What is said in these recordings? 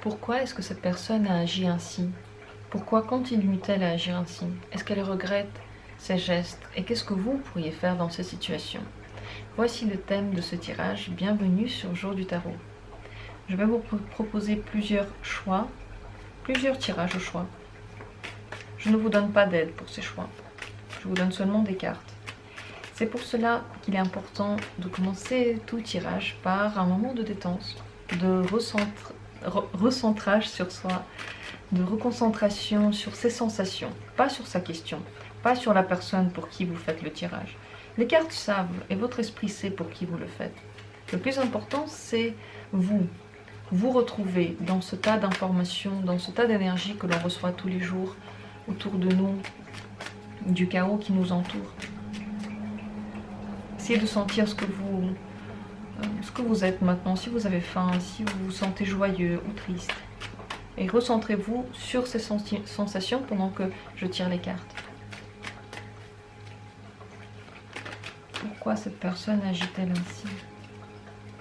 Pourquoi est-ce que cette personne a agi ainsi? Pourquoi continue-t-elle à agir ainsi? Est-ce qu'elle regrette ses gestes? Et qu'est-ce que vous pourriez faire dans ces situations? Voici le thème de ce tirage. Bienvenue sur Jour du Tarot. Je vais vous proposer plusieurs choix, plusieurs tirages au choix. Je ne vous donne pas d'aide pour ces choix. Je vous donne seulement des cartes. C'est pour cela qu'il est important de commencer tout tirage par un moment de détente, de recentrage sur soi, de reconcentration sur ses sensations, pas sur sa question, pas sur la personne pour qui vous faites le tirage. Les cartes savent et votre esprit sait pour qui vous le faites. Le plus important, c'est vous retrouver dans ce tas d'informations, dans ce tas d'énergie que l'on reçoit tous les jours autour de nous, du chaos qui nous entoure. Essayez de sentir ce que vous êtes maintenant, si vous avez faim, si vous vous sentez joyeux ou triste. Et recentrez-vous sur ces sensations pendant que je tire les cartes. Pourquoi cette personne agit-elle ainsi?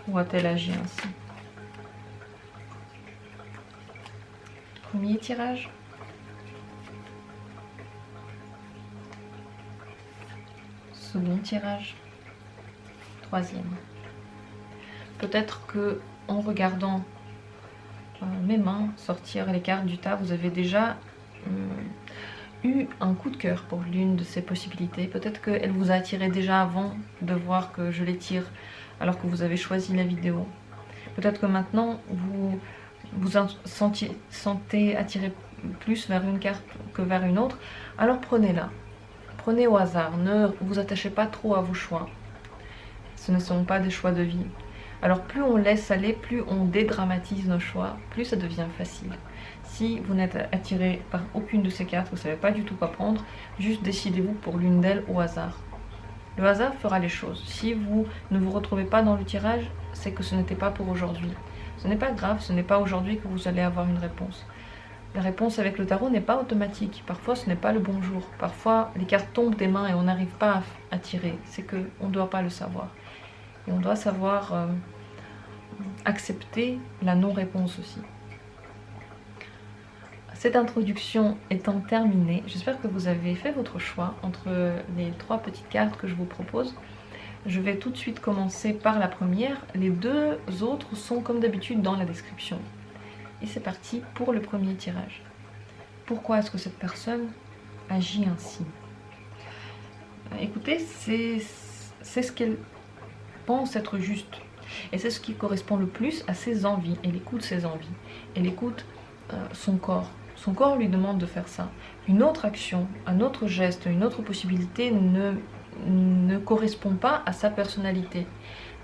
Ou a-t-elle agi ainsi? Premier tirage. Second tirage. Troisième. Peut-être que en regardant mes mains sortir les cartes du tas, vous avez déjà eu un coup de cœur pour l'une de ces possibilités. Peut-être qu'elle vous a attiré déjà avant de voir que je les tire alors que vous avez choisi la vidéo. Peut-être que maintenant vous sentez attiré plus vers une carte que vers une autre. Alors prenez-la. Prenez au hasard. Ne vous attachez pas trop à vos choix. Ce ne sont pas des choix de vie. Alors plus on laisse aller, plus on dédramatise nos choix, plus ça devient facile. Si vous n'êtes attiré par aucune de ces cartes, vous ne savez pas du tout quoi prendre, juste décidez-vous pour l'une d'elles au hasard. Le hasard fera les choses. Si vous ne vous retrouvez pas dans le tirage, c'est que ce n'était pas pour aujourd'hui. Ce n'est pas grave, ce n'est pas aujourd'hui que vous allez avoir une réponse. La réponse avec le tarot n'est pas automatique. Parfois, ce n'est pas le bon jour. Parfois, les cartes tombent des mains et on n'arrive pas à tirer. C'est qu'on ne doit pas le savoir. Et on doit savoir accepter la non-réponse aussi. Cette introduction étant terminée, j'espère que vous avez fait votre choix entre les trois petites cartes que je vous propose. Je vais tout de suite commencer par la première. Les deux autres sont comme d'habitude dans la description. Et c'est parti pour le premier tirage. Pourquoi est-ce que cette personne agit ainsi? Écoutez, c'est ce qu'elle pense être juste. Et c'est ce qui correspond le plus à ses envies. Elle écoute ses envies. Elle écoute son corps. Son corps lui demande de faire ça. Une autre action, un autre geste, une autre possibilité ne correspond pas à sa personnalité.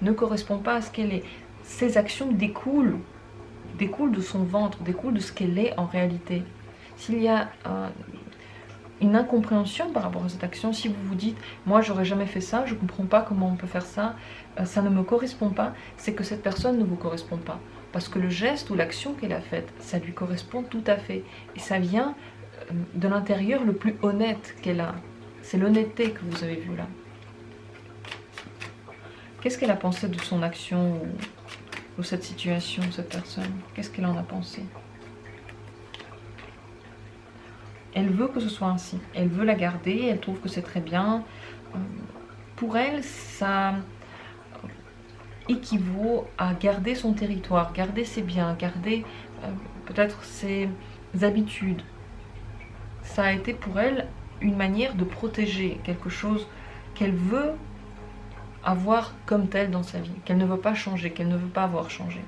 Ne correspond pas à ce qu'elle est. Ses actions découlent de son ventre, découlent de ce qu'elle est en réalité. S'il y a une incompréhension par rapport à cette action, si vous vous dites « moi j'aurais jamais fait ça, je ne comprends pas comment on peut faire ça, ça ne me correspond pas », c'est que cette personne ne vous correspond pas. Parce que le geste ou l'action qu'elle a faite, ça lui correspond tout à fait. Et ça vient de l'intérieur le plus honnête qu'elle a. C'est l'honnêteté que vous avez vue là. Qu'est-ce qu'elle a pensé de son action ou cette situation, cette personne? Qu'est-ce qu'elle en a pensé? Elle veut que ce soit ainsi. Elle veut la garder, elle trouve que c'est très bien. Pour elle, ça équivaut à garder son territoire, garder ses biens, garder peut-être ses habitudes. Ça a été pour elle une manière de protéger quelque chose qu'elle veut avoir comme tel dans sa vie, qu'elle ne veut pas changer, qu'elle ne veut pas avoir changé.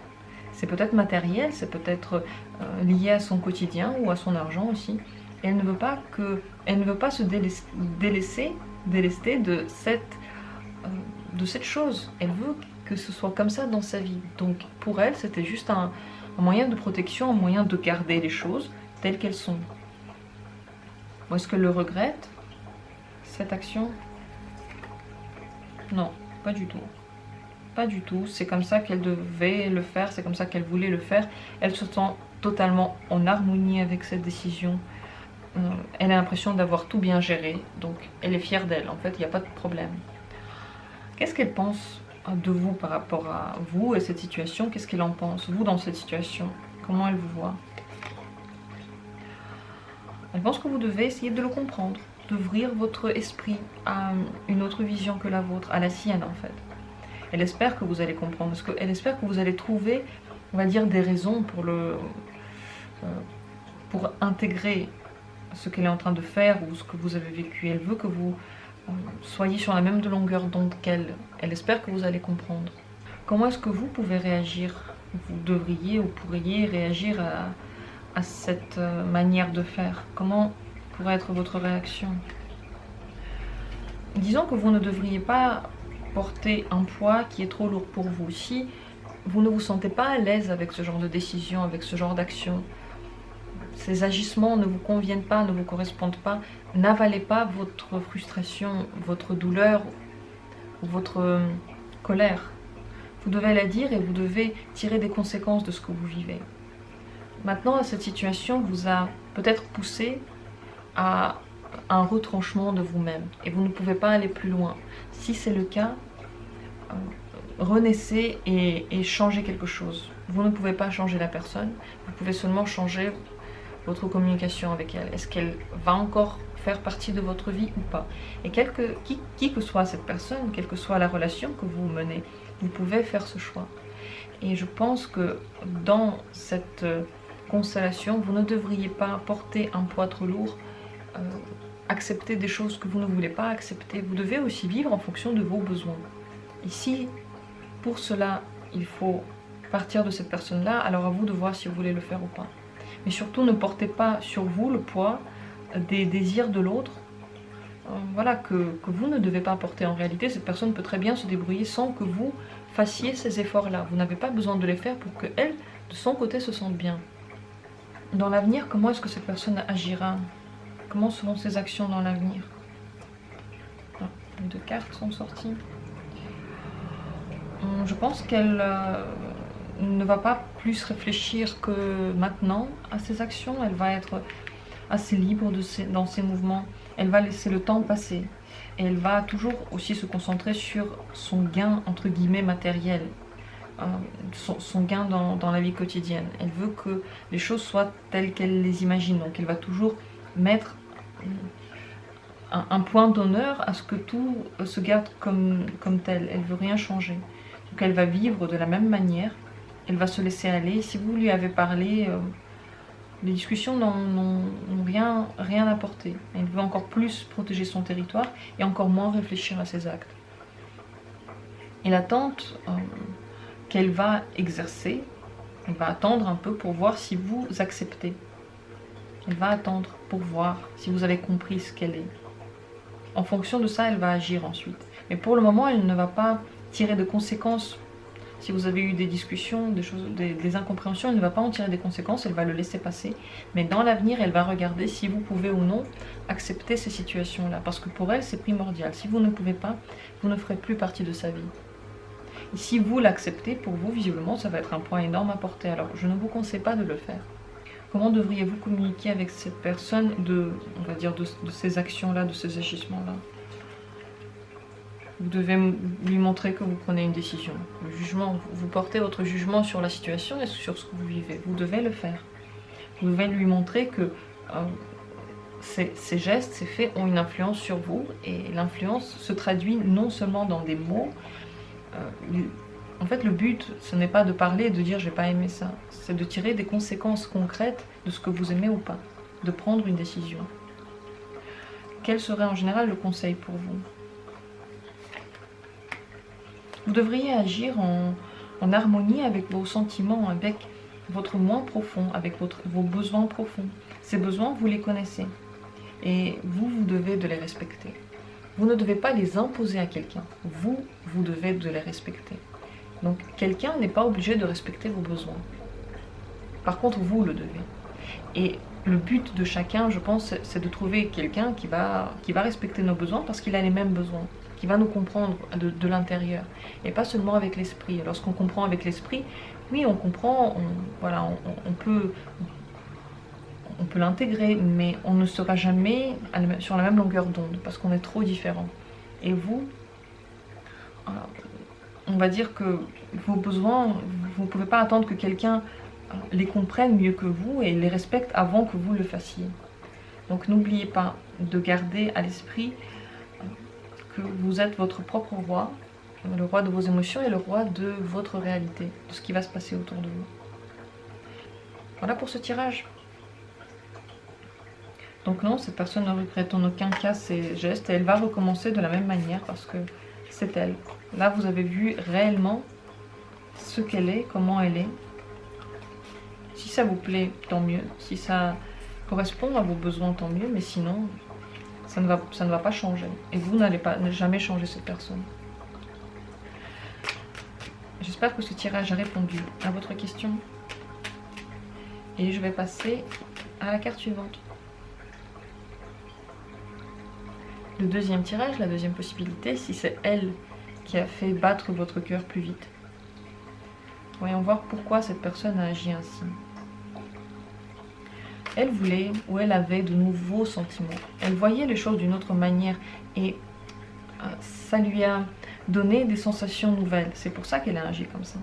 C'est peut-être matériel, c'est peut-être lié à son quotidien ou à son argent aussi. Elle ne veut pas se délester de cette chose. Elle veut que ce soit comme ça dans sa vie. Donc pour elle, c'était juste un moyen de protection, un moyen de garder les choses telles qu'elles sont. Ou est-ce qu'elle le regrette, cette action? Non, pas du tout. Pas du tout. C'est comme ça qu'elle devait le faire, c'est comme ça qu'elle voulait le faire. Elle se sent totalement en harmonie avec cette décision. Elle a l'impression d'avoir tout bien géré, donc elle est fière d'elle. En fait, il n'y a pas de problème. Qu'est-ce qu'elle pense de vous par rapport à vous et cette situation? Qu'est-ce qu'elle en pense, vous, dans cette situation? Comment elle vous voit? Elle pense que vous devez essayer de le comprendre, d'ouvrir votre esprit à une autre vision que la vôtre, à la sienne en fait. Elle espère que vous allez comprendre, parce qu'elle espère que vous allez trouver, on va dire, des raisons pour intégrer ce qu'elle est en train de faire ou ce que vous avez vécu. Elle veut que vous soyez sur la même longueur d'onde qu'elle. Elle espère que vous allez comprendre. Comment est-ce que vous pouvez réagir? Vous devriez ou pourriez réagir à cette manière de faire. Comment pourrait être votre réaction? Disons que vous ne devriez pas porter un poids qui est trop lourd pour vous. Si vous ne vous sentez pas à l'aise avec ce genre de décision, avec ce genre d'action, ces agissements ne vous conviennent pas, ne vous correspondent pas, n'avalez pas votre frustration, votre douleur ou votre colère. Vous devez la dire et vous devez tirer des conséquences de ce que vous vivez. Maintenant, cette situation vous a peut-être poussé à un retranchement de vous-même et vous ne pouvez pas aller plus loin. Si c'est le cas, renaissez et changez quelque chose. Vous ne pouvez pas changer la personne, vous pouvez seulement changer votre communication avec elle. Est-ce qu'elle va encore faire partie de votre vie ou pas? Et qui que soit cette personne, quelle que soit la relation que vous menez, vous pouvez faire ce choix. Et je pense que dans cette constellation, vous ne devriez pas porter un poids trop lourd, accepter des choses que vous ne voulez pas accepter. Vous devez aussi vivre en fonction de vos besoins. Ici, pour cela, il faut partir de cette personne-là, alors à vous de voir si vous voulez le faire ou pas. Mais surtout, ne portez pas sur vous le poids des désirs de l'autre, voilà, que vous ne devez pas porter. En réalité, cette personne peut très bien se débrouiller sans que vous fassiez ces efforts-là. Vous n'avez pas besoin de les faire pour qu'elle, de son côté, se sente bien. Dans l'avenir, comment est-ce que cette personne agira? Comment seront ses actions dans l'avenir? Les deux cartes sont sorties. Je pense qu'elle ne va pas plus réfléchir que maintenant à ses actions. Elle va être assez libre dans ses mouvements. Elle va laisser le temps passer. Et elle va toujours aussi se concentrer sur son gain, entre guillemets, matériel. Son gain dans la vie quotidienne. Elle veut que les choses soient telles qu'elle les imagine. Donc elle va toujours mettre un point d'honneur à ce que tout se garde comme tel. Elle ne veut rien changer. Donc elle va vivre de la même manière. Elle va se laisser aller. Si vous lui avez parlé, les discussions n'ont rien apporté. Elle veut encore plus protéger son territoire et encore moins réfléchir à ses actes. Et l'attente qu'elle va exercer, elle va attendre un peu pour voir si vous acceptez. Elle va attendre pour voir si vous avez compris ce qu'elle est. En fonction de ça, elle va agir ensuite. Mais pour le moment, elle ne va pas tirer de conséquences. Si vous avez eu des discussions, des incompréhensions, elle ne va pas en tirer des conséquences, elle va le laisser passer. Mais dans l'avenir, elle va regarder si vous pouvez ou non accepter ces situations-là. Parce que pour elle, c'est primordial. Si vous ne pouvez pas, vous ne ferez plus partie de sa vie. Et si vous l'acceptez, pour vous, visiblement, ça va être un point énorme à porter. Alors, je ne vous conseille pas de le faire. Comment devriez-vous communiquer avec cette personne on va dire, de ces actions-là, de ces agissements-là? Vous devez lui montrer que vous prenez une décision. Le jugement, vous portez votre jugement sur la situation et sur ce que vous vivez. Vous devez le faire. Vous devez lui montrer que ces gestes, ces faits ont une influence sur vous. Et l'influence se traduit non seulement dans des mots. En fait, le but, ce n'est pas de parler et de dire « j'ai pas aimé ça ». C'est de tirer des conséquences concrètes de ce que vous aimez ou pas. De prendre une décision. Quel serait en général le conseil pour vous? Vous devriez agir en harmonie avec vos sentiments, avec votre moi profond, avec vos besoins profonds. Ces besoins, vous les connaissez. Et vous devez de les respecter. Vous ne devez pas les imposer à quelqu'un. Vous devez de les respecter. Donc, quelqu'un n'est pas obligé de respecter vos besoins. Par contre, vous le devez. Et le but de chacun, je pense, c'est de trouver quelqu'un qui va respecter nos besoins parce qu'il a les mêmes besoins, qui va nous comprendre de l'intérieur, et pas seulement avec l'esprit. Lorsqu'on comprend avec l'esprit, oui, on comprend, on peut l'intégrer, mais on ne sera jamais sur la même longueur d'onde, parce qu'on est trop différents. Et vous, on va dire que vos besoins, vous ne pouvez pas attendre que quelqu'un les comprennent mieux que vous et les respectent avant que vous le fassiez. Donc n'oubliez pas de garder à l'esprit que vous êtes votre propre roi, le roi de vos émotions et le roi de votre réalité, de ce qui va se passer autour de vous. Voilà pour ce tirage. Donc non, cette personne ne regrette en aucun cas ses gestes et elle va recommencer de la même manière parce que c'est elle. Là, vous avez vu réellement ce qu'elle est, comment elle est. Si ça vous plaît, tant mieux. Si ça correspond à vos besoins, tant mieux. Mais sinon, ça ne va pas changer. Et vous n'allez jamais changer cette personne. J'espère que ce tirage a répondu à votre question. Et je vais passer à la carte suivante. Le deuxième tirage, la deuxième possibilité, si c'est elle qui a fait battre votre cœur plus vite. Voyons voir pourquoi cette personne a agi ainsi. Elle voulait ou elle avait de nouveaux sentiments. Elle voyait les choses d'une autre manière et ça lui a donné des sensations nouvelles. C'est pour ça qu'elle a agi comme ça.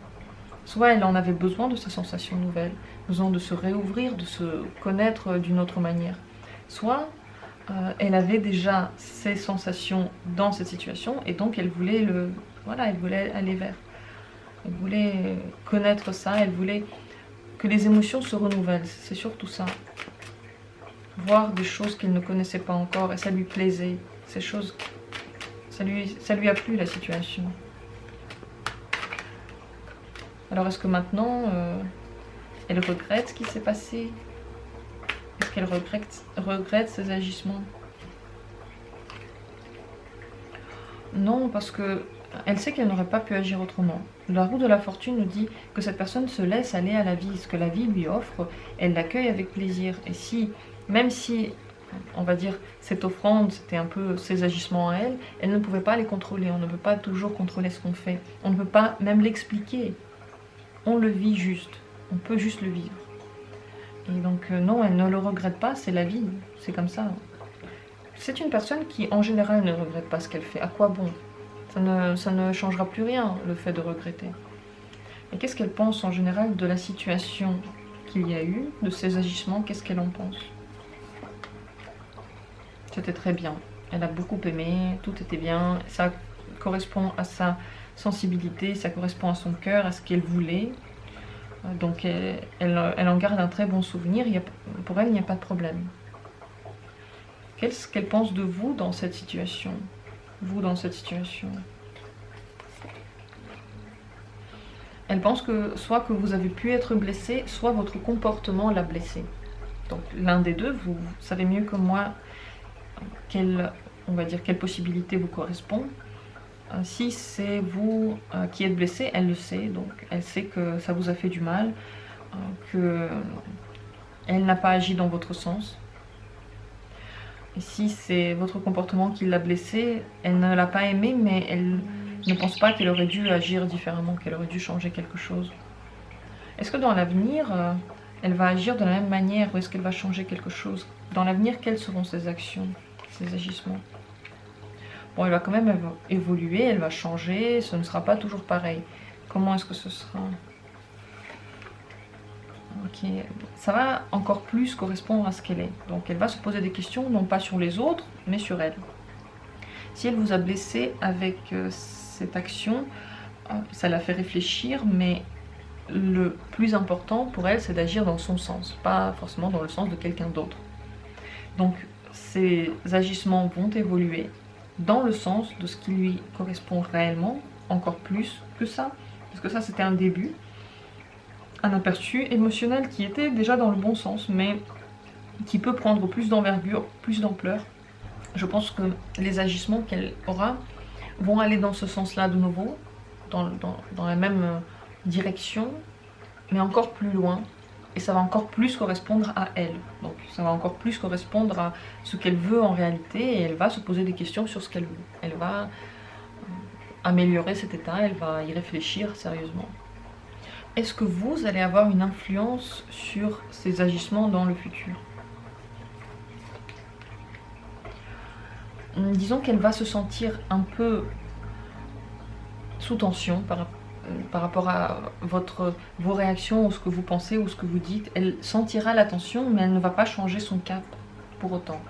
Soit elle en avait besoin de ces sensations nouvelles, besoin de se réouvrir, de se connaître d'une autre manière. Soit elle avait déjà ces sensations dans cette situation et donc elle voulait elle voulait aller vers. Elle voulait connaître ça, elle voulait que les émotions se renouvellent, c'est surtout ça. Voir des choses qu'elle ne connaissait pas encore et ça lui plaisait. Ces choses, ça lui a plu la situation. Alors est-ce que maintenant, elle regrette ce qui s'est passé? Est-ce qu'elle regrette ses agissements? Non, parce que elle sait qu'elle n'aurait pas pu agir autrement. La roue de la fortune nous dit que cette personne se laisse aller à la vie. Ce que la vie lui offre, elle l'accueille avec plaisir. Et si, même si, on va dire, cette offrande, c'était un peu ses agissements à elle, elle ne pouvait pas les contrôler. On ne peut pas toujours contrôler ce qu'on fait. On ne peut pas même l'expliquer. On le vit juste. On peut juste le vivre. Et donc, non, elle ne le regrette pas, c'est la vie. C'est comme ça. C'est une personne qui, en général, ne regrette pas ce qu'elle fait. À quoi bon ? Ça ne changera plus rien, le fait de regretter. Et qu'est-ce qu'elle pense en général de la situation qu'il y a eu, de ses agissements? Qu'est-ce qu'elle en pense? C'était très bien. Elle a beaucoup aimé, tout était bien. Ça correspond à sa sensibilité, ça correspond à son cœur, à ce qu'elle voulait. Donc elle en garde un très bon souvenir. Pour elle, il n'y a pas de problème. Qu'est-ce qu'elle pense de vous dans cette situation? Vous dans cette situation. Elle pense que soit que vous avez pu être blessé, soit votre comportement l'a blessé. Donc l'un des deux, vous savez mieux que moi quelle possibilité vous correspond. Si c'est vous qui êtes blessé, elle le sait, donc elle sait que ça vous a fait du mal, que elle n'a pas agi dans votre sens. Et si c'est votre comportement qui l'a blessée, elle ne l'a pas aimé, mais elle ne pense pas qu'elle aurait dû agir différemment, qu'elle aurait dû changer quelque chose. Est-ce que dans l'avenir, elle va agir de la même manière ou est-ce qu'elle va changer quelque chose? Dans l'avenir, quelles seront ses actions, ses agissements? Bon, elle va quand même évoluer, elle va changer, ce ne sera pas toujours pareil. Comment est-ce que ce sera? Ok, ça va encore plus correspondre à ce qu'elle est. Donc elle va se poser des questions, non pas sur les autres, mais sur elle. Si elle vous a blessé avec cette action, ça la fait réfléchir, mais le plus important pour elle, c'est d'agir dans son sens, pas forcément dans le sens de quelqu'un d'autre. Donc ses agissements vont évoluer dans le sens de ce qui lui correspond réellement, encore plus que ça, parce que ça c'était un début, un aperçu émotionnel qui était déjà dans le bon sens, mais qui peut prendre plus d'envergure, plus d'ampleur. Je pense que les agissements qu'elle aura vont aller dans ce sens-là de nouveau, dans la même direction, mais encore plus loin, et ça va encore plus correspondre à elle. Donc ça va encore plus correspondre à ce qu'elle veut en réalité, et elle va se poser des questions sur ce qu'elle veut. Elle va améliorer cet état, elle va y réfléchir sérieusement. Est-ce que vous allez avoir une influence sur ces agissements dans le futur? Disons qu'elle va se sentir un peu sous tension par rapport à vos réactions ou ce que vous pensez ou ce que vous dites. Elle sentira la tension, mais elle ne va pas changer son cap pour autant.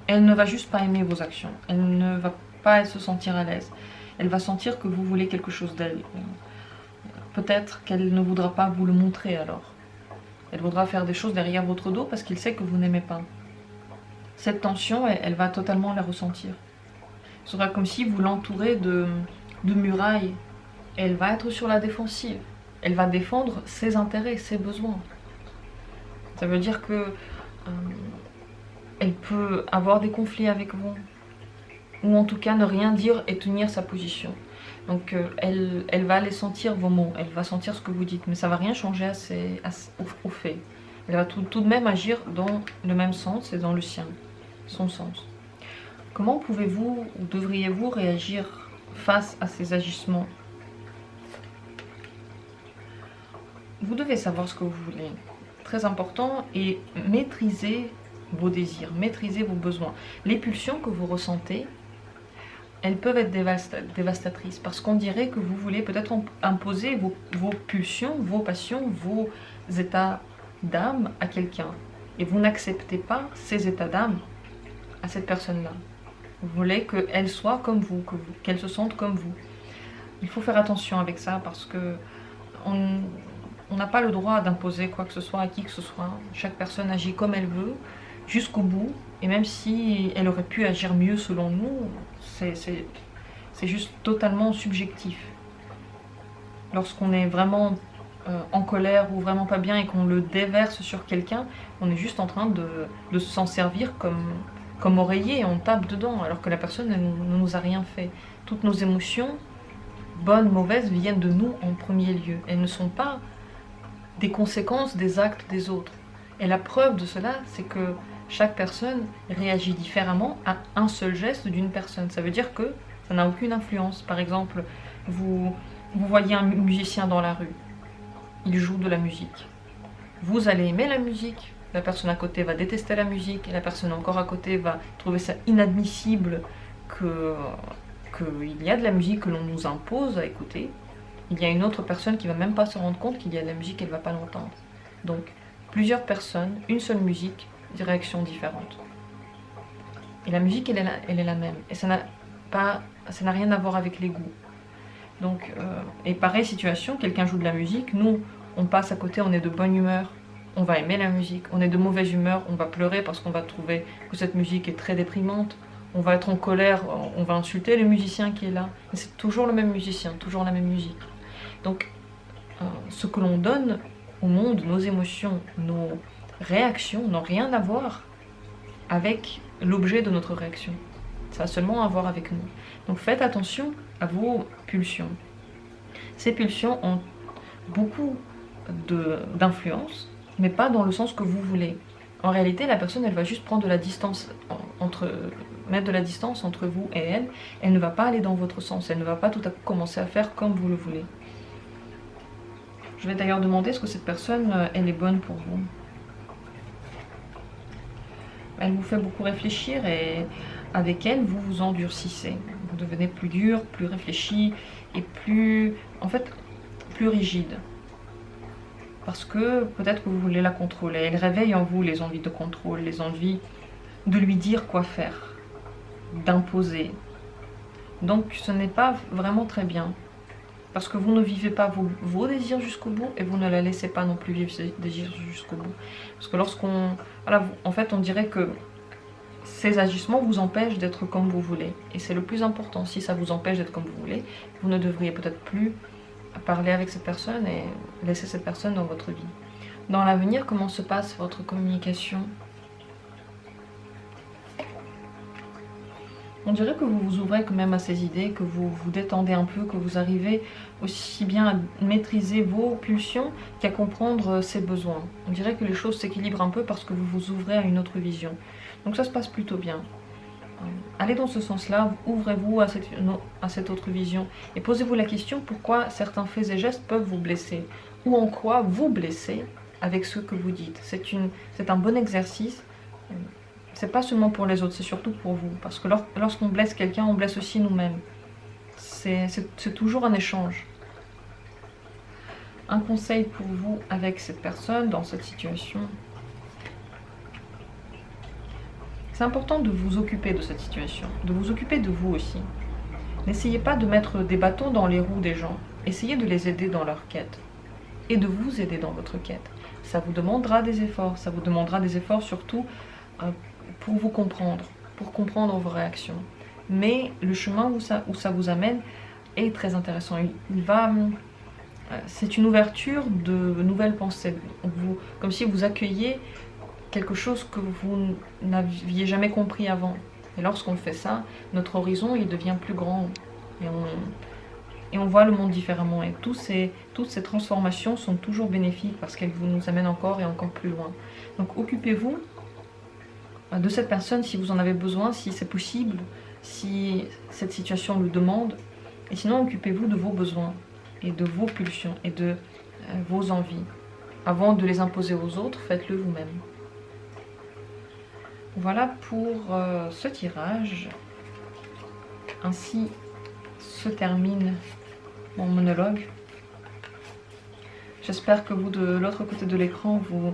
Elle ne va juste pas aimer vos actions. Elle ne va pas se sentir à l'aise. Elle va sentir que vous voulez quelque chose d'elle. Peut-être qu'elle ne voudra pas vous le montrer alors. Elle voudra faire des choses derrière votre dos parce qu'il sait que vous n'aimez pas. Cette tension, elle va totalement la ressentir. Ce sera comme si vous l'entourez de murailles. Elle va être sur la défensive. Elle va défendre ses intérêts, ses besoins. Ça veut dire que elle peut avoir des conflits avec vous. Ou en tout cas ne rien dire et tenir sa position. Donc elle va aller sentir vos mots, elle va sentir ce que vous dites, mais ça ne va rien changer au fait. Elle va tout de même agir dans le même sens et dans le sien, son sens. Comment pouvez-vous ou devriez-vous réagir face à ces agissements? Vous devez savoir ce que vous voulez, très important, et maîtriser vos désirs, maîtriser vos besoins. Les pulsions que vous ressentez, elles peuvent être dévastatrices parce qu'on dirait que vous voulez peut-être imposer vos pulsions, vos passions, vos états d'âme à quelqu'un. Et vous n'acceptez pas ces états d'âme à cette personne-là. Vous voulez qu'elle soit comme vous, qu'elle se sente comme vous. Il faut faire attention avec ça parce que on n'a pas le droit d'imposer quoi que ce soit à qui que ce soit. Chaque personne agit comme elle veut, jusqu'au bout. Et même si elle aurait pu agir mieux selon nous, c'est juste totalement subjectif. Lorsqu'on est vraiment en colère ou vraiment pas bien et qu'on le déverse sur quelqu'un, on est juste en train de s'en servir comme oreiller et on tape dedans, alors que la personne ne nous a rien fait. Toutes nos émotions, bonnes, mauvaises, viennent de nous en premier lieu. Elles ne sont pas des conséquences des actes des autres. Et la preuve de cela, c'est que chaque personne réagit différemment à un seul geste d'une personne. Ça veut dire que ça n'a aucune influence. Par exemple, vous voyez un musicien dans la rue, il joue de la musique. Vous allez aimer la musique, la personne à côté va détester la musique, et la personne encore à côté va trouver ça inadmissible qu'il y a de la musique que l'on nous impose à écouter. Il y a une autre personne qui va même pas se rendre compte qu'il y a de la musique, elle ne va pas l'entendre. Donc, plusieurs personnes, une seule musique, des réactions différentes. Et la musique, elle est la même. Et ça n'a rien à voir avec les goûts. Donc, et pareille situation, quelqu'un joue de la musique, nous, on passe à côté, on est de bonne humeur, on va aimer la musique. On est de mauvaise humeur, on va pleurer parce qu'on va trouver que cette musique est très déprimante. On va être en colère, on va insulter le musicien qui est là. Mais c'est toujours le même musicien, toujours la même musique. Donc, ce que l'on donne au monde, nos émotions, nos réactions n'ont rien à voir avec l'objet de notre réaction. Ça a seulement à voir avec nous. Donc faites attention à vos pulsions. Ces pulsions ont beaucoup d'influence, mais pas dans le sens que vous voulez. En réalité, la personne, elle va juste prendre de la distance mettre de la distance entre vous et elle. Elle ne va pas aller dans votre sens. Elle ne va pas tout à coup commencer à faire comme vous le voulez. Je vais d'ailleurs demander est-ce que cette personne, elle est bonne pour vous. Elle vous fait beaucoup réfléchir et avec elle, vous vous endurcissez. Vous devenez plus dur, plus réfléchi et plus rigide. Parce que peut-être que vous voulez la contrôler. Elle réveille en vous les envies de contrôle, les envies de lui dire quoi faire, d'imposer. Donc ce n'est pas vraiment très bien. Parce que vous ne vivez pas vos désirs jusqu'au bout et vous ne la laissez pas non plus vivre ses désirs jusqu'au bout. Parce que lorsqu'on... Voilà, en fait, on dirait que ces agissements vous empêchent d'être comme vous voulez. Et c'est le plus important. Si ça vous empêche d'être comme vous voulez, vous ne devriez peut-être plus parler avec cette personne et laisser cette personne dans votre vie. Dans l'avenir, comment se passe votre communication ? On dirait que vous vous ouvrez quand même à ces idées, que vous vous détendez un peu, que vous arrivez aussi bien à maîtriser vos pulsions qu'à comprendre ses besoins. On dirait que les choses s'équilibrent un peu parce que vous vous ouvrez à une autre vision. Donc ça se passe plutôt bien. Allez dans ce sens-là, ouvrez-vous à cette autre vision et posez-vous la question pourquoi certains faits et gestes peuvent vous blesser ou en quoi vous blessez avec ce que vous dites. C'est un bon exercice. C'est pas seulement pour les autres, c'est surtout pour vous. Parce que lorsqu'on blesse quelqu'un, on blesse aussi nous-mêmes. C'est toujours un échange. un conseil pour vous avec cette personne, dans cette situation. C'est important de vous occuper de cette situation, de vous occuper de vous aussi. N'essayez pas de mettre des bâtons dans les roues des gens. Essayez de les aider dans leur quête et de vous aider dans votre quête. Ça vous demandera des efforts. Ça vous demandera des efforts surtout pour vous comprendre, pour comprendre vos réactions. Mais le chemin où ça vous amène est très intéressant. C'est une ouverture de nouvelles pensées. Comme si vous accueilliez quelque chose que vous n'aviez jamais compris avant. Et lorsqu'on fait ça, notre horizon il devient plus grand. Et on voit le monde différemment. Et toutes ces transformations sont toujours bénéfiques parce qu'elles nous amènent encore et encore plus loin. Donc occupez-vous de cette personne si vous en avez besoin, si c'est possible, si cette situation le demande. Et sinon, occupez-vous de vos besoins et de vos pulsions et de vos envies. Avant de les imposer aux autres, faites-le vous-même. Voilà pour ce tirage. Ainsi se termine mon monologue. J'espère que vous, de l'autre côté de l'écran, vous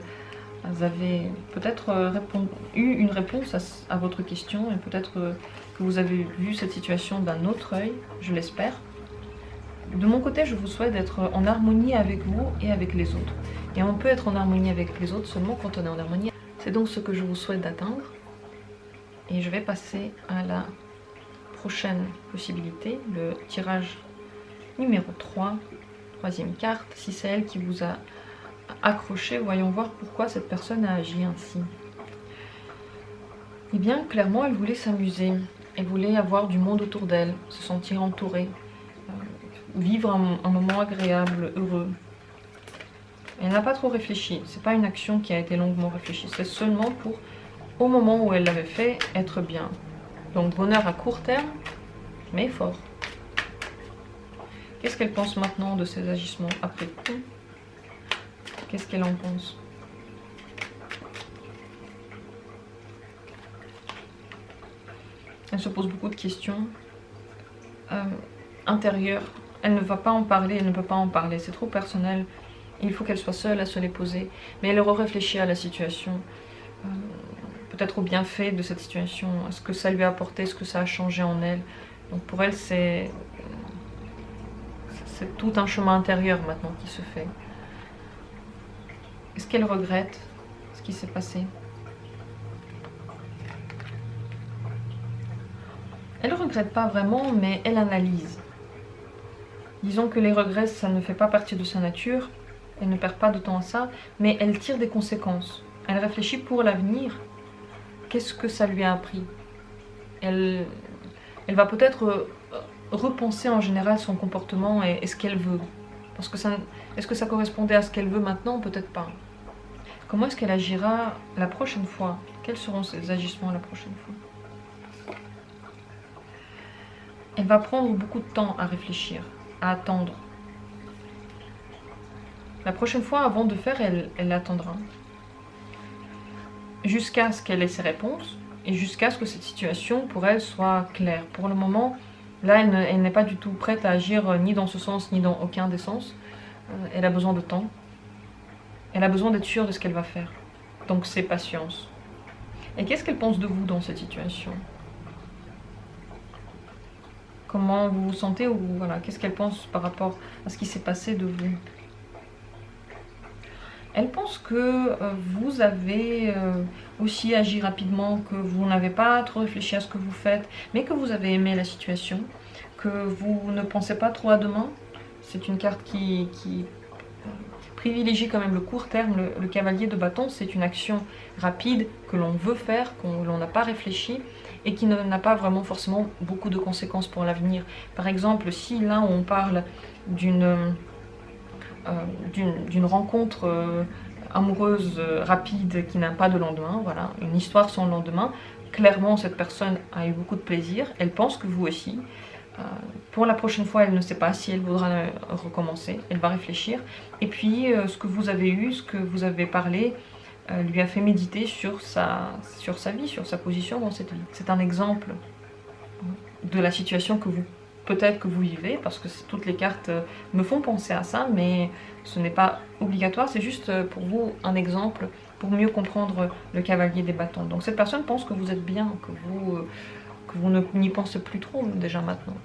avez peut-être eu une réponse à votre question et peut-être que vous avez vu cette situation d'un autre œil, je l'espère. De mon côté, je vous souhaite d'être en harmonie avec vous et avec les autres. Et on peut être en harmonie avec les autres seulement quand on est en harmonie. C'est donc ce que je vous souhaite d'atteindre. Et je vais passer à la prochaine possibilité, le tirage numéro 3, troisième carte. Si c'est elle qui vous a accroché, voyons voir pourquoi cette personne a agi ainsi. Eh bien, clairement, elle voulait s'amuser. Elle voulait avoir du monde autour d'elle, se sentir entourée, vivre un moment agréable, heureux. Elle n'a pas trop réfléchi. C'est pas une action qui a été longuement réfléchie. C'est seulement pour, au moment où elle l'avait fait, être bien. Donc bonheur à court terme, mais fort. Qu'est-ce qu'elle pense maintenant de ses agissements après tout? Qu'est-ce qu'elle en pense? Elle se pose beaucoup de questions intérieures. Elle ne va pas en parler, elle ne peut pas en parler. C'est trop personnel. Il faut qu'elle soit seule à se les poser. Mais elle réfléchit à la situation. Peut-être au bienfait de cette situation. À ce que ça lui a apporté, ce que ça a changé en elle. Donc pour elle, c'est tout un chemin intérieur maintenant qui se fait. Est-ce qu'elle regrette ce qui s'est passé? Elle ne regrette pas vraiment, mais elle analyse. Disons que les regrets, ça ne fait pas partie de sa nature. Elle ne perd pas de temps à ça, mais elle tire des conséquences. Elle réfléchit pour l'avenir. Qu'est-ce que ça lui a appris? Elle va peut-être repenser en général son comportement et ce qu'elle veut. Parce que est-ce que ça correspondait à ce qu'elle veut maintenant? Peut-être pas. Comment est-ce qu'elle agira la prochaine fois? Quels seront ses agissements la prochaine fois? Elle va prendre beaucoup de temps à réfléchir, à attendre. La prochaine fois, avant de faire, elle attendra. Jusqu'à ce qu'elle ait ses réponses et jusqu'à ce que cette situation pour elle soit claire. Pour le moment, là, elle n'est pas du tout prête à agir ni dans ce sens ni dans aucun des sens. Elle a besoin de temps. Elle a besoin d'être sûre de ce qu'elle va faire. Donc c'est patience. Et qu'est-ce qu'elle pense de vous dans cette situation? Comment vous vous sentez ou voilà, qu'est-ce qu'elle pense par rapport à ce qui s'est passé de vous? Elle pense que vous avez aussi agi rapidement, que vous n'avez pas trop réfléchi à ce que vous faites, mais que vous avez aimé la situation, que vous ne pensez pas trop à demain. C'est une carte qui privilégie quand même le court terme. Le cavalier de bâton, c'est une action rapide que l'on veut faire, qu'on l'on n'a pas réfléchi et qui n'a pas vraiment forcément beaucoup de conséquences pour l'avenir. Par exemple, si là on parle d'une rencontre amoureuse rapide qui n'a pas de lendemain, voilà, une histoire sans lendemain, clairement cette personne a eu beaucoup de plaisir, elle pense que vous aussi. Pour la prochaine fois, elle ne sait pas si elle voudra recommencer, elle va réfléchir. Et puis, ce que vous avez eu, ce que vous avez parlé, lui a fait méditer sur sa vie, sur sa position dans cette vie. C'est un exemple de la situation que vous peut-être que vous vivez, parce que toutes les cartes me font penser à ça, mais ce n'est pas obligatoire, c'est juste pour vous un exemple, pour mieux comprendre le cavalier des bâtons. Donc cette personne pense que vous êtes bien, que vous n'y pensez plus trop déjà maintenant.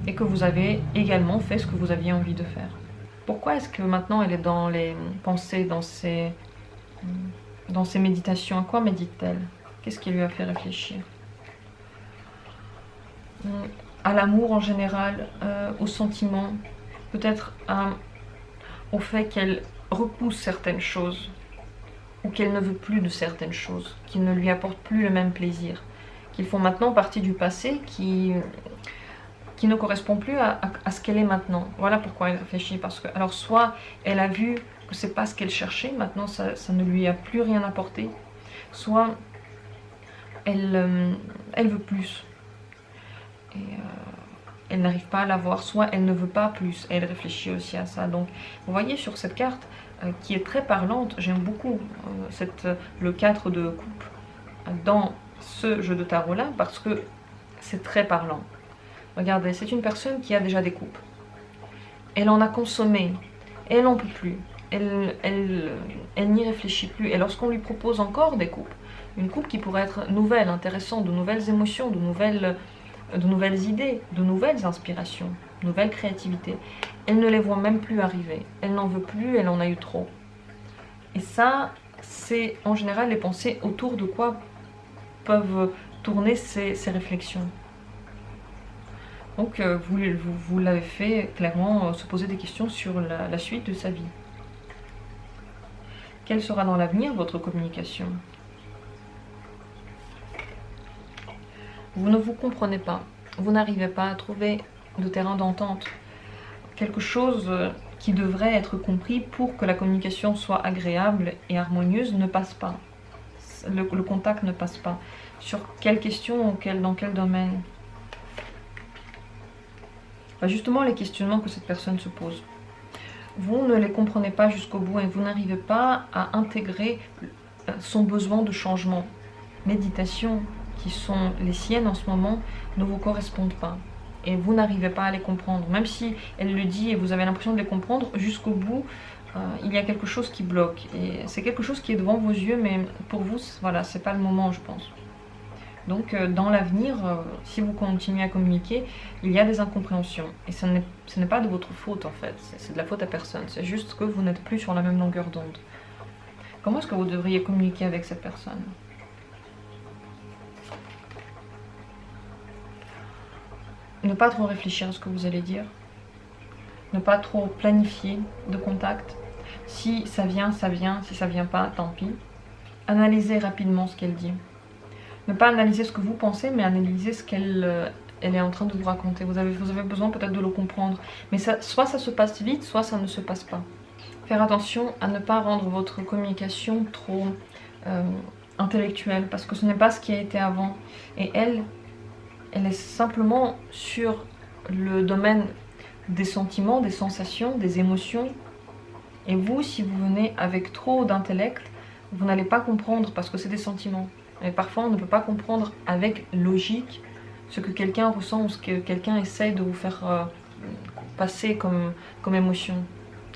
Et que vous avez également fait ce que vous aviez envie de faire. Pourquoi est-ce que maintenant elle est dans les pensées, dans ses méditations? À quoi médite-t-elle? Qu'est-ce qui lui a fait réfléchir? À l'amour en général, aux sentiments, peut-être au fait qu'elle repousse certaines choses, ou qu'elle ne veut plus de certaines choses, qui ne lui apportent plus le même plaisir, qu'ils font maintenant partie du passé, qui ne correspond plus à ce qu'elle est maintenant. Voilà pourquoi elle réfléchit. Parce que, alors, soit elle a vu que c'est pas ce qu'elle cherchait, maintenant ça ne lui a plus rien apporté, soit elle veut plus. Et elle n'arrive pas à l'avoir, soit elle ne veut pas plus. Elle réfléchit aussi à ça. Donc, vous voyez sur cette carte qui est très parlante, j'aime beaucoup le 4 de coupe dans ce jeu de tarot là, parce que c'est très parlant. Regardez, c'est une personne qui a déjà des coupes. Elle en a consommé. Elle n'en peut plus. Elle n'y réfléchit plus. Et lorsqu'on lui propose encore des coupes, une coupe qui pourrait être nouvelle, intéressante, de nouvelles émotions, de nouvelles idées, de nouvelles inspirations, de nouvelles créativités, elle ne les voit même plus arriver. Elle n'en veut plus, elle en a eu trop. Et ça, c'est en général les pensées autour de quoi peuvent tourner ces réflexions. Donc vous l'avez fait clairement se poser des questions sur la suite de sa vie. Quelle sera dans l'avenir votre communication? Vous ne vous comprenez pas. Vous n'arrivez pas à trouver de terrain d'entente. Quelque chose qui devrait être compris pour que la communication soit agréable et harmonieuse ne passe pas. Le contact ne passe pas. Sur quelle question, dans quel domaine? Justement, les questionnements que cette personne se pose. Vous ne les comprenez pas jusqu'au bout et vous n'arrivez pas à intégrer son besoin de changement. Méditation, qui sont les siennes en ce moment, ne vous correspondent pas. Et vous n'arrivez pas à les comprendre. Même si elle le dit et vous avez l'impression de les comprendre, jusqu'au bout, il y a quelque chose qui bloque. Et c'est quelque chose qui est devant vos yeux, mais pour vous, voilà, c'est pas le moment, je pense. Donc dans l'avenir, si vous continuez à communiquer, il y a des incompréhensions. Et ce n'est pas de votre faute en fait, c'est de la faute à personne. C'est juste que vous n'êtes plus sur la même longueur d'onde. Comment est-ce que vous devriez communiquer avec cette personne? Ne pas trop réfléchir à ce que vous allez dire. Ne pas trop planifier de contact. Si ça vient, ça vient. Si ça vient pas, tant pis. Analysez rapidement ce qu'elle dit. Ne pas analyser ce que vous pensez, mais analyser ce qu'elle est en train de vous raconter. Vous avez besoin peut-être de le comprendre. Mais soit ça se passe vite, soit ça ne se passe pas. Faire attention à ne pas rendre votre communication trop intellectuelle, parce que ce n'est pas ce qui a été avant. Et elle est simplement sur le domaine des sentiments, des sensations, des émotions. Et vous, si vous venez avec trop d'intellect, vous n'allez pas comprendre parce que c'est des sentiments. Et parfois, on ne peut pas comprendre avec logique ce que quelqu'un ressent ou ce que quelqu'un essaye de vous faire passer comme émotion.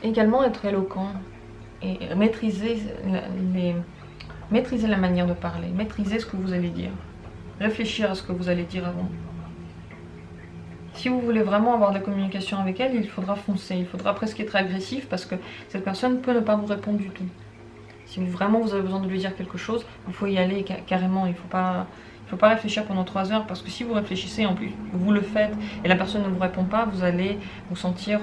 Également, être éloquent et maîtriser la manière de parler, maîtriser ce que vous allez dire. Réfléchir à ce que vous allez dire avant. Si vous voulez vraiment avoir de la communication avec elle, il faudra foncer, il faudra presque être agressif parce que cette personne peut ne pas vous répondre du tout. Si vraiment vous avez besoin de lui dire quelque chose, il faut y aller carrément, il faut pas réfléchir pendant 3 heures parce que si vous réfléchissez, en plus vous le faites et la personne ne vous répond pas, vous allez vous sentir...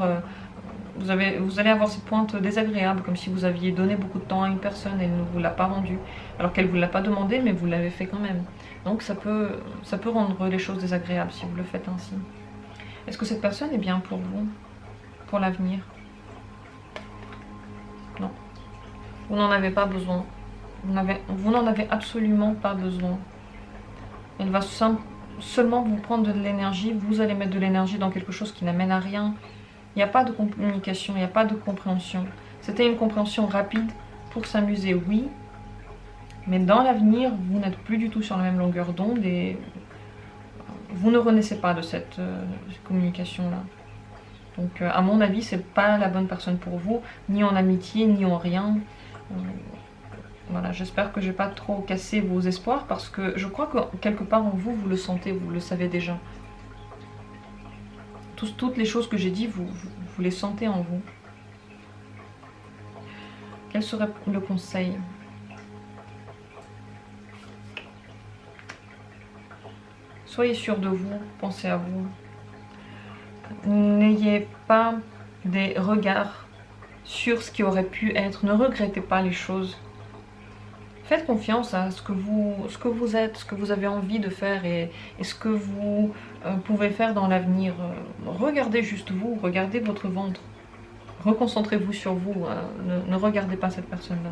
vous allez avoir cette pointe désagréable, comme si vous aviez donné beaucoup de temps à une personne et elle ne vous l'a pas rendu, alors qu'elle ne vous l'a pas demandé, mais vous l'avez fait quand même. Donc ça peut rendre les choses désagréables si vous le faites ainsi. Est-ce que cette personne est bien pour vous, pour l'avenir? Non. Vous n'en avez pas besoin. Vous n'en avez absolument pas besoin. Elle va seulement vous prendre de l'énergie, vous allez mettre de l'énergie dans quelque chose qui n'amène à rien. Il n'y a pas de communication, il n'y a pas de compréhension. C'était une compréhension rapide pour s'amuser, oui. Mais dans l'avenir, vous n'êtes plus du tout sur la même longueur d'onde et vous ne renaissez pas de cette communication-là. Donc à mon avis, c'est pas la bonne personne pour vous, ni en amitié, ni en rien. Voilà, j'espère que je n'ai pas trop cassé vos espoirs, parce que je crois que quelque part en vous, vous le sentez, vous le savez déjà. Toutes les choses que j'ai dit, vous les sentez en vous. Quel serait le conseil? Soyez sûr de vous, pensez à vous. N'ayez pas des regards sur ce qui aurait pu être. Ne regrettez pas les choses. Faites confiance à ce que vous êtes, ce que vous avez envie de faire et ce que vous pouvez faire dans l'avenir. Regardez juste vous, regardez votre ventre. Reconcentrez-vous sur vous, ne regardez pas cette personne-là.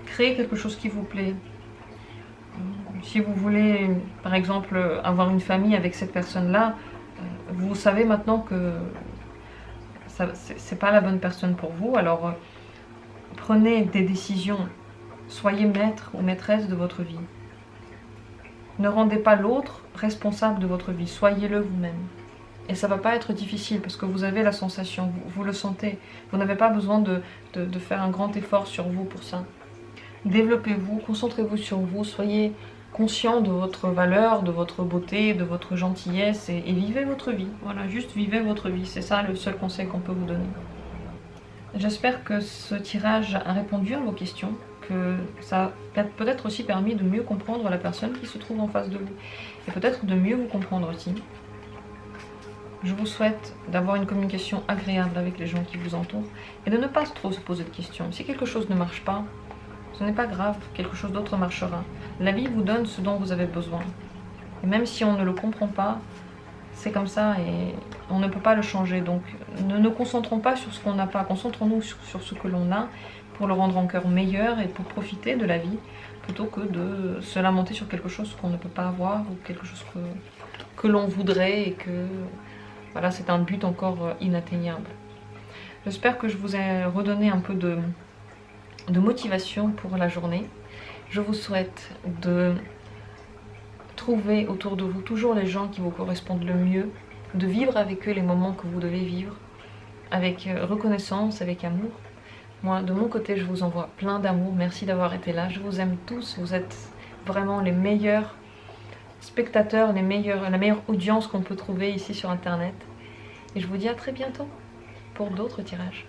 Créez quelque chose qui vous plaît. Si vous voulez, par exemple, avoir une famille avec cette personne-là, vous savez maintenant que c'est pas la bonne personne pour vous, alors prenez des décisions. Soyez maître ou maîtresse de votre vie. Ne rendez pas l'autre responsable de votre vie, soyez-le vous-même. Et ça ne va pas être difficile parce que vous avez la sensation, vous le sentez. Vous n'avez pas besoin de faire un grand effort sur vous pour ça. Développez-vous, concentrez-vous sur vous, soyez conscient de votre valeur, de votre beauté, de votre gentillesse et vivez votre vie. Voilà, juste vivez votre vie, c'est ça le seul conseil qu'on peut vous donner. J'espère que ce tirage a répondu à vos questions, que ça a peut-être aussi permis de mieux comprendre la personne qui se trouve en face de vous et peut-être de mieux vous comprendre aussi. Je vous souhaite d'avoir une communication agréable avec les gens qui vous entourent et de ne pas trop se poser de questions. Si quelque chose ne marche pas, ce n'est pas grave, quelque chose d'autre marchera. La vie vous donne ce dont vous avez besoin. Et même si on ne le comprend pas, c'est comme ça et on ne peut pas le changer. Donc ne nous concentrons pas sur ce qu'on n'a pas, concentrons-nous sur ce que l'on a pour le rendre encore meilleur et pour profiter de la vie plutôt que de se lamenter sur quelque chose qu'on ne peut pas avoir ou quelque chose que l'on voudrait et que voilà, c'est un but encore inatteignable. J'espère que je vous ai redonné un peu de motivation pour la journée. Je vous souhaite de trouver autour de vous toujours les gens qui vous correspondent le mieux, de vivre avec eux les moments que vous devez vivre, avec reconnaissance, avec amour. Moi, de mon côté, je vous envoie plein d'amour. Merci d'avoir été là. Je vous aime tous. Vous êtes vraiment les meilleurs spectateurs, la meilleure audience qu'on peut trouver ici sur Internet. Et je vous dis à très bientôt pour d'autres tirages.